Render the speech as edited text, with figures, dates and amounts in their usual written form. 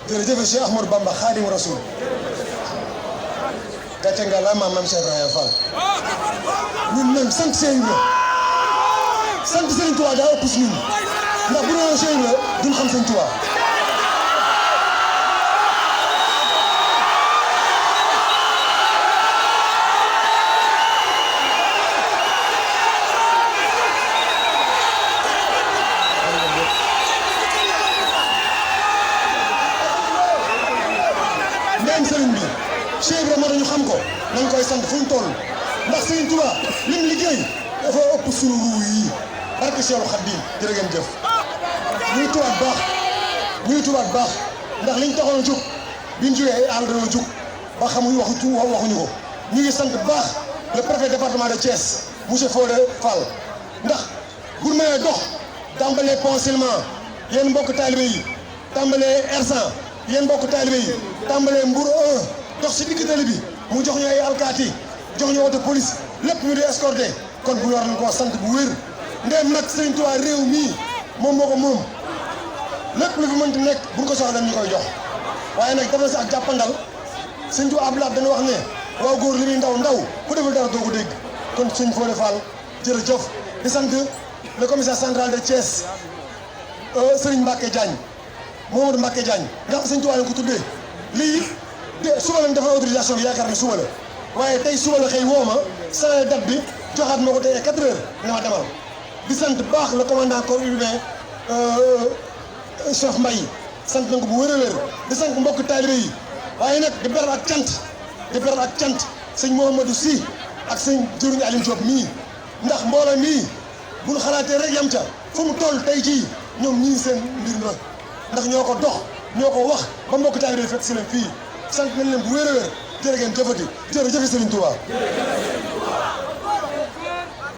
jërëjëf Cheikh Ahmadou Bamba Khadim Rasoul gàcce nga la maam Cheikh Ibrahima Fall ñun même sant Cheikh Ibra sant Serigne Touba daa ëpp si ñun ndax bu doon Cheikh Ibra duñ xam Serigne Touba même Serigne bi Cheikh Ibra moo tax ñu xam ko nañ koy sant fu ñu toll ndax Serigne Touba lim liggéey dafa ëpp suñu ruu yi barke Cheikhul Khadim jërë ngeen jëf ñuy tubaat baax ndax liñ taxoon a jóg biñ jógee ay àll dañoo jóg ba xamuñ waxuñu ko ñu ngi sant baax le préfet département de Thiès monsieur Fodé Fall ndax bu ñu mënee dox tàmbalee pont Silema yéen mbokk taalibe yi tàmbalee R100 yéen mbokk taalibe yi tàmbalee Mbour 1 dox si digg tali bi mu jox ñu ay alkaati jox ñu auto police lépp ñu di escorté kon bu ñu war nañ koo sant bu wér ndéem nag Serigne Touba réew mii moom moo ko moom lépp lu fi mënti nekk buñ ko soxla ñu koy jox waaye nag dafa si ak jàppandal Serigne Touba Abdoulaye dañu wax ne waaw góor li muy ndaw ndaw ku deful dara doo ko dégg kon Serigne Fodé Fall jërëjëf di sant le commissaire central de Thiès Serigne Mbacke Diagne Mamadou Mbacke Diagne nga xam Serigne Touba lañ ko tuddee lii de suba lañ defal autorisation bi yaakaar ne suba la waaye tey suba la xëy woo ma saa date bi joxaat ma ko tey 4 heures na ma demal di sant baax le commandant corps urbain chef Mbaye sant nañ ko bu wér a wér di sant mbokk taalibe yi waaye nag di beral ak cant sëñ Mouhamadou Sy ak sëñ jëruñu Aline Diop mii ndax mbooloo mii buñ xalaatee rek yam ca fu mu toll tey jii ñoom ñii seen mbir la ndax ñoo ko dox ñoo ko wax ba mbokk taalibe yi fekk si leen fii sant nañ leen bu wér a wér jërë ngeen jëfati jërëjëf Serigne Touba